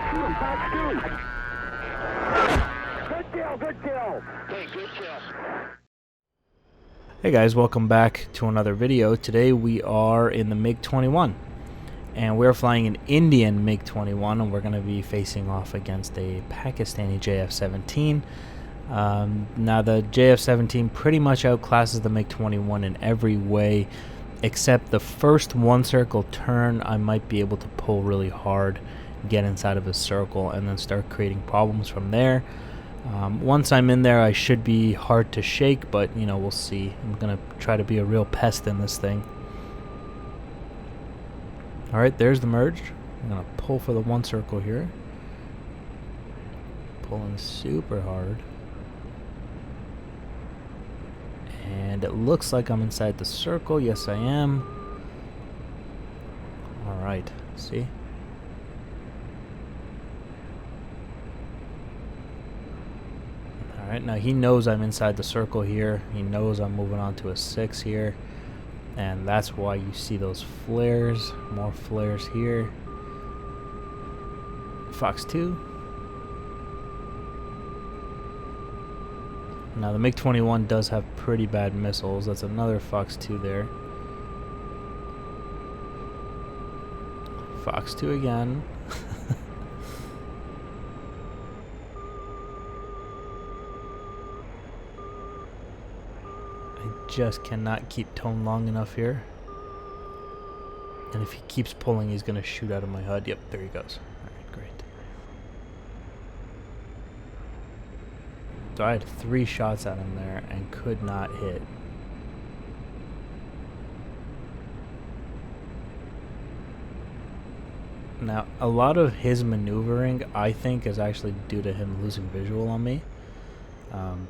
Shoot him, Fox 2. Good kill, good kill. Hey, good kill. Hey guys, welcome back to another video. Today we are in the MiG-21 and we're flying an Indian MiG-21 and we're going to be facing off against a Pakistani JF-17. Now the JF-17 pretty much outclasses the MiG-21 in every way except the first one circle turn. I might be able to pull really hard, get inside of a circle, and then start creating problems from there. Once I'm in there, I should be hard to shake, but you know, we'll see. I'm gonna try to be a real pest in this thing. Alright, there's the merge. I'm gonna pull for the one circle here. Pulling super hard. And it looks like I'm inside the circle. Yes, I am. Alright, see? Alright, now he knows I'm inside the circle here. He knows I'm moving on to a 6 here. And that's why you see those flares. More flares here. Fox 2. Now the MiG-21 does have pretty bad missiles. That's another Fox 2 there. Fox 2 again. Just cannot keep tone long enough here, and if he keeps pulling he's gonna shoot out of my HUD. Yep, there he goes. Alright, great. So I had 3 shots at him there and could not hit. Now a lot of his maneuvering I think is actually due to him losing visual on me.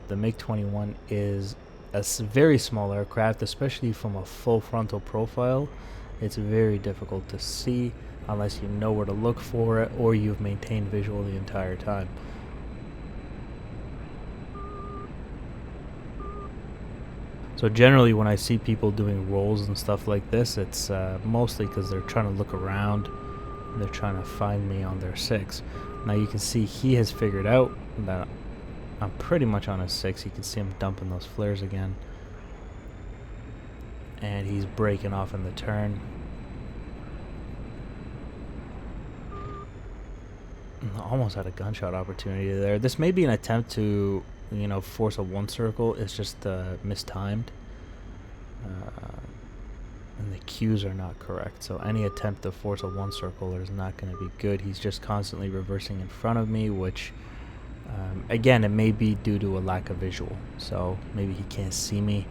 The MiG-21 is a very small aircraft, especially from a full frontal profile. It's very difficult to see unless you know where to look for it or you've maintained visual the entire time. So generally when I see people doing rolls and stuff like this, it's mostly because they're trying to look around and they're trying to find me on their 6. Now you can see he has figured out that I'm pretty much on a 6. You can see him dumping those flares again. And he's breaking off in the turn. Almost had a gunshot opportunity there. This may be an attempt to, you know, force a one circle. It's just mistimed. And the cues are not correct. So any attempt to force a one circle is not going to be good. He's just constantly reversing in front of me, which... again, it may be due to a lack of visual, so maybe he can't see me,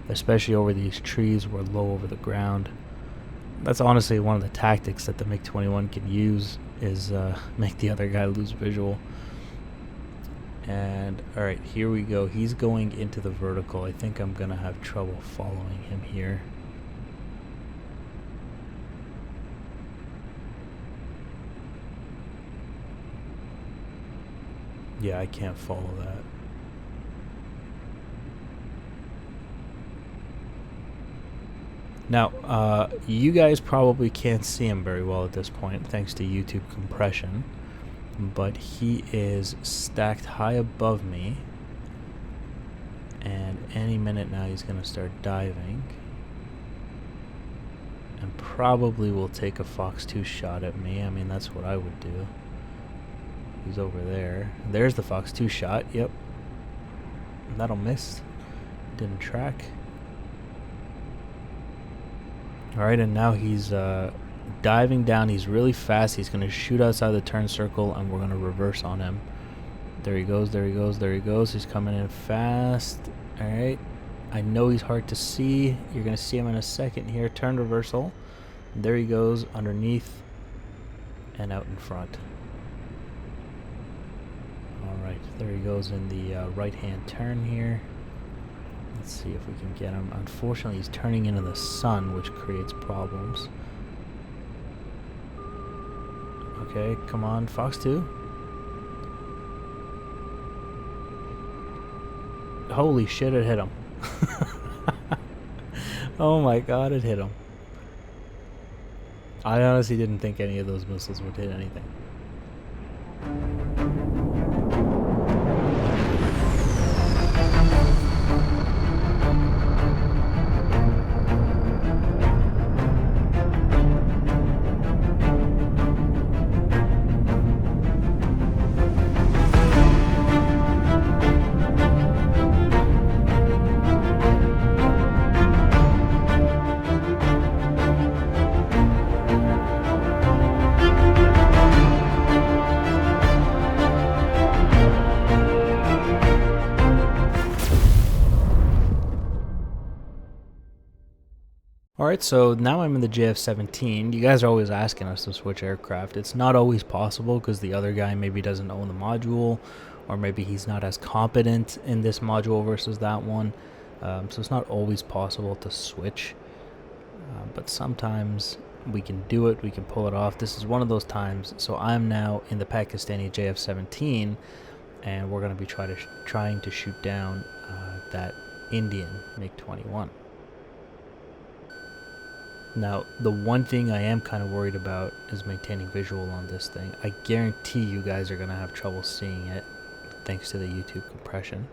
especially over these trees. We're low over the ground. That's honestly one of the tactics that the MiG-21 can use, is make the other guy lose visual. And alright, here we go. He's going into the vertical. I think I'm gonna have trouble following him here. Yeah, I can't follow that. Now, you guys probably can't see him very well at this point, thanks to YouTube compression. But he is stacked high above me. And any minute now he's going to start diving. And probably will take a Fox 2 shot at me. I mean, that's what I would do. He's over there. There's the Fox 2 shot. Yep. That'll miss. Didn't track. Alright, and now he's diving down. He's really fast. He's going to shoot outside the turn circle, and we're going to reverse on him. There he goes, there he goes, there he goes. He's coming in fast. Alright. I know he's hard to see. You're going to see him in a second here. Turn reversal. There he goes, underneath and out in front. Alright, there he goes in the right-hand turn here. Let's see if we can get him. Unfortunately, he's turning into the sun, which creates problems. Okay, come on, Fox 2. Holy shit, it hit him. Oh my god, it hit him. I honestly didn't think any of those missiles would hit anything. Alright, so now I'm in the JF-17. You guys are always asking us to switch aircraft. It's not always possible because the other guy maybe doesn't own the module, or maybe he's not as competent in this module versus that one. So it's not always possible to switch, but sometimes we can do it, we can pull it off. This is one of those times. So I'm now in the Pakistani JF-17, and we're going to be trying to shoot down that Indian Mig-21. Now, the one thing I am kind of worried about is maintaining visual on this thing. I guarantee you guys are going to have trouble seeing it thanks to the YouTube compression.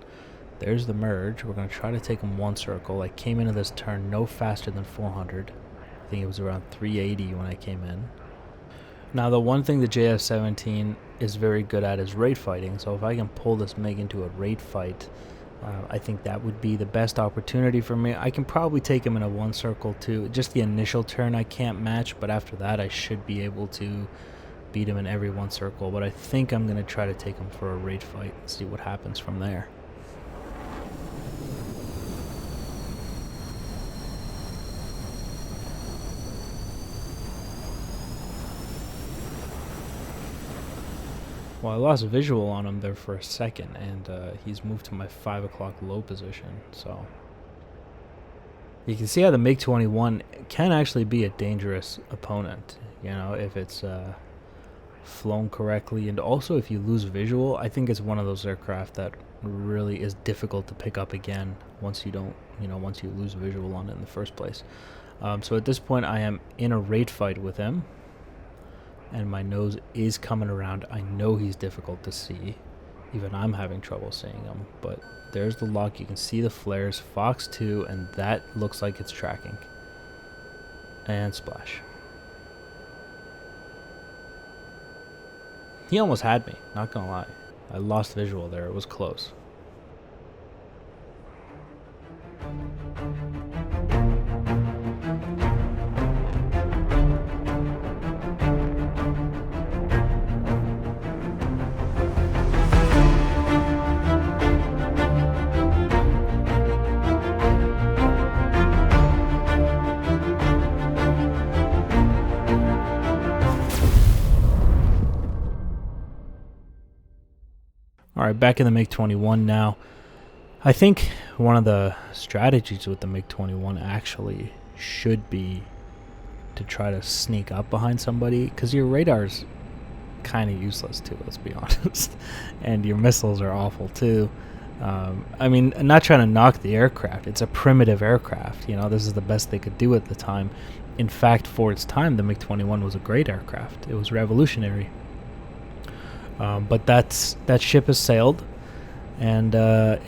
There's the merge. We're going to try to take him one circle. I came into this turn no faster than 400. I think it was around 380 when I came in. Now, the one thing the JF-17 is very good at is raid fighting. So if I can pull this MiG into a raid fight, I think that would be the best opportunity for me. I can probably take him in a one circle too. Just the initial turn I can't match, but after that I should be able to beat him in every one circle. But I think I'm going to try to take him for a raid fight and see what happens from there. Well, I lost visual on him there for a second, and he's moved to my 5 o'clock low position, so... You can see how the Mig-21 can actually be a dangerous opponent, you know, if it's flown correctly, and also if you lose visual. I think it's one of those aircraft that really is difficult to pick up again once you don't, you know, once you lose visual on it in the first place. So at this point I am in a raid fight with him, and my nose is coming around. I know he's difficult to see. Even I'm having trouble seeing him. But there's the lock. You can see the flares. Fox 2, and that looks like it's tracking. And splash. He almost had me, not gonna lie. I lost visual there. It was close. Alright, back in the Mig-21 now. I think one of the strategies with the Mig-21 actually should be to try to sneak up behind somebody, because your radar's kind of useless too, let's be honest. And your missiles are awful too. I mean, I'm not trying to knock the aircraft. It's a primitive aircraft. You know, this is the best they could do at the time. In fact, for its time, the Mig-21 was a great aircraft. It was revolutionary. But that ship has sailed, and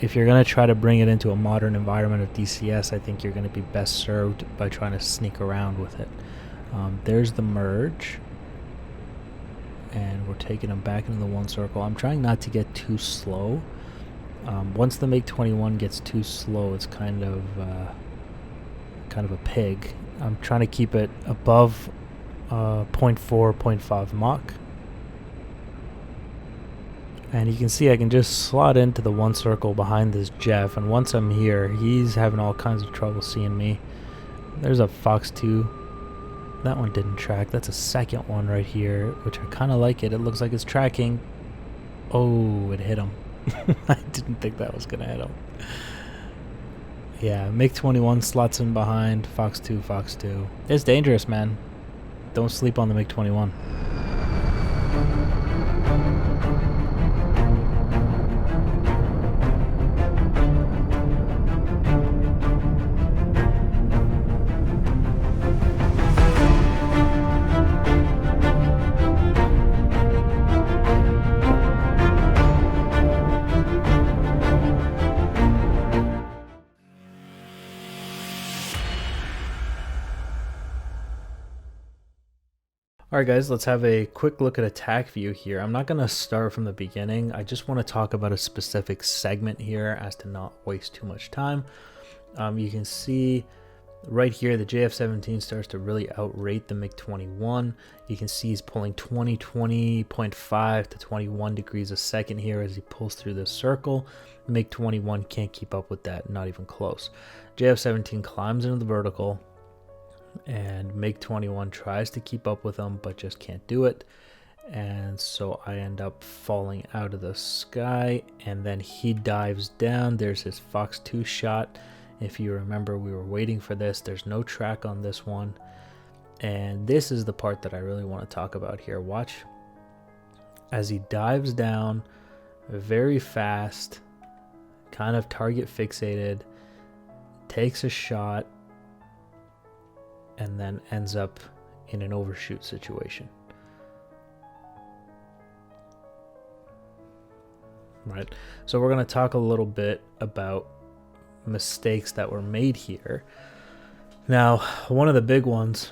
if you're going to try to bring it into a modern environment of DCS, I think you're going to be best served by trying to sneak around with it. There's the merge, and we're taking them back into the one circle. I'm trying not to get too slow. Once the Mig-21 gets too slow, it's kind of a pig. I'm trying to keep it above 0.4, 0.5 Mach. And you can see I can just slot into the one circle behind this Jeff, and once I'm here, he's having all kinds of trouble seeing me. There's a Fox 2. That one didn't track. That's a second one right here, which I kind of like it. It looks like it's tracking. Oh, it hit him. I didn't think that was going to hit him. Yeah, Mig-21 slots in behind. Fox 2, Fox 2. It's dangerous, man. Don't sleep on the Mig-21. Alright guys, let's have a quick look at attack view here. I'm not going to start from the beginning. I just want to talk about a specific segment here as to not waste too much time. You can see right here the JF-17 starts to really outrate the Mig-21. You can see he's pulling 20.5 to 21 degrees a second here as he pulls through this circle. Mig-21 can't keep up with that, not even close. JF-17 climbs into the vertical, and Mig-21 tries to keep up with him but just can't do it, and so I end up falling out of the sky, and then he dives down. There's his Fox 2 shot. If you remember, we were waiting for this. There's no track on this one, and this is the part that I really want to talk about here. Watch as he dives down very fast, kind of target fixated, takes a shot, and then ends up in an overshoot situation. Right, so we're going to talk a little bit about mistakes that were made here. Now, one of the big ones,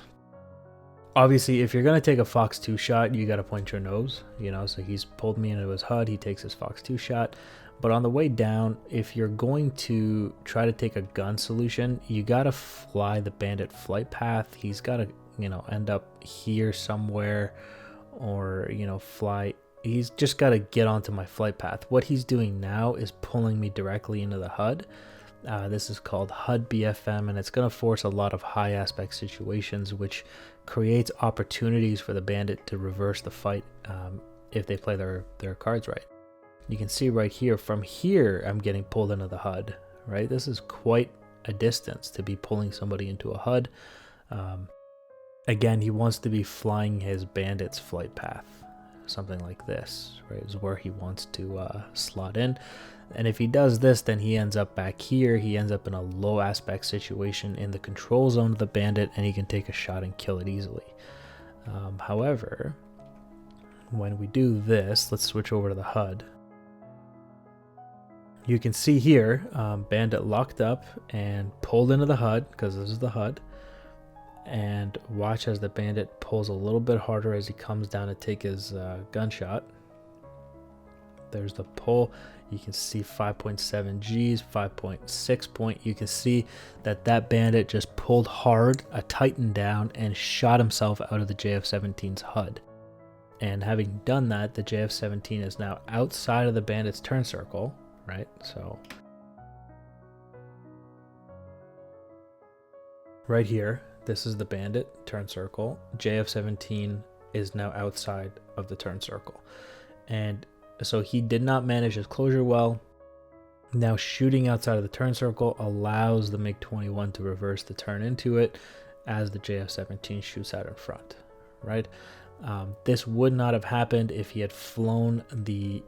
obviously, if you're going to take a Fox 2 shot, you got to point your nose, you know, so he's pulled me into his HUD, he takes his Fox 2 shot. But on the way down, if you're going to try to take a gun solution, you got to fly the bandit flight path. He's got to, you know, end up here somewhere, or, you know, fly. He's just got to get onto my flight path. What he's doing now is pulling me directly into the HUD. This is called HUD BFM, and it's going to force a lot of high aspect situations, which creates opportunities for the bandit to reverse the fight if they play their cards right. You can see right here, from here, I'm getting pulled into the HUD, right? This is quite a distance to be pulling somebody into a HUD. Again, he wants to be flying his bandit's flight path. Something like this, right, is where he wants to slot in. And if he does this, then he ends up back here. He ends up in a low aspect situation in the control zone of the bandit, and he can take a shot and kill it easily. However, when we do this, let's switch over to the HUD. You can see here, bandit locked up and pulled into the HUD, because this is the HUD. And watch as the bandit pulls a little bit harder as he comes down to take his gunshot. There's the pull. You can see 5.7 Gs, 5.6 point. You can see that that bandit just pulled hard, tightened down, and shot himself out of the JF-17's HUD. And having done that, the JF-17 is now outside of the bandit's turn circle, right? So right here, this is the bandit turn circle. JF-17 is now outside of the turn circle. And so he did not manage his closure well. Now shooting outside of the turn circle allows the Mig-21 to reverse the turn into it as the JF-17 shoots out in front, right? This would not have happened if he had flown the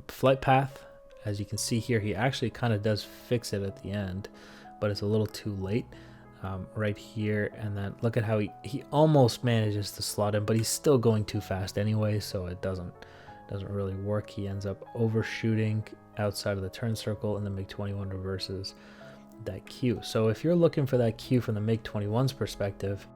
flight path. As you can see here, he actually kind of does fix it at the end, but it's a little too late. Right here, and then look at how he almost manages to slot in, but he's still going too fast anyway, so it doesn't really work. He ends up overshooting outside of the turn circle, and the Mig-21 reverses that cue. So if you're looking for that cue from the Mig-21's perspective,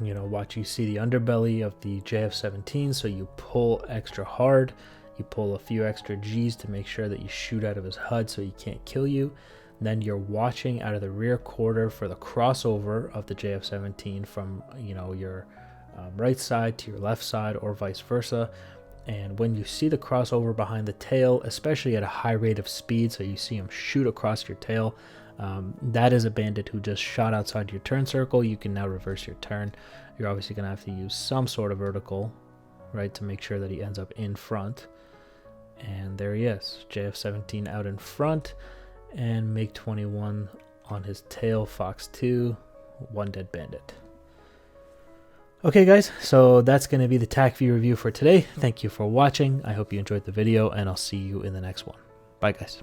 you know, watch, you see the underbelly of the JF-17, so you pull extra hard, you pull a few extra Gs to make sure that you shoot out of his HUD so he can't kill you. Then you're watching out of the rear quarter for the crossover of the JF-17 from, you know, your right side to your left side, or vice versa. And when you see the crossover behind the tail, especially at a high rate of speed, so you see him shoot across your tail, that is a bandit who just shot outside your turn circle. You can now reverse your turn. You're obviously going to have to use some sort of vertical, right, to make sure that he ends up in front. And there he is, JF-17 out in front, and Mig-21 on his tail, Fox 2, one dead bandit. Okay guys, so that's going to be the Tacview review for today. Thank you for watching. I hope you enjoyed the video, and I'll see you in the next one. Bye guys.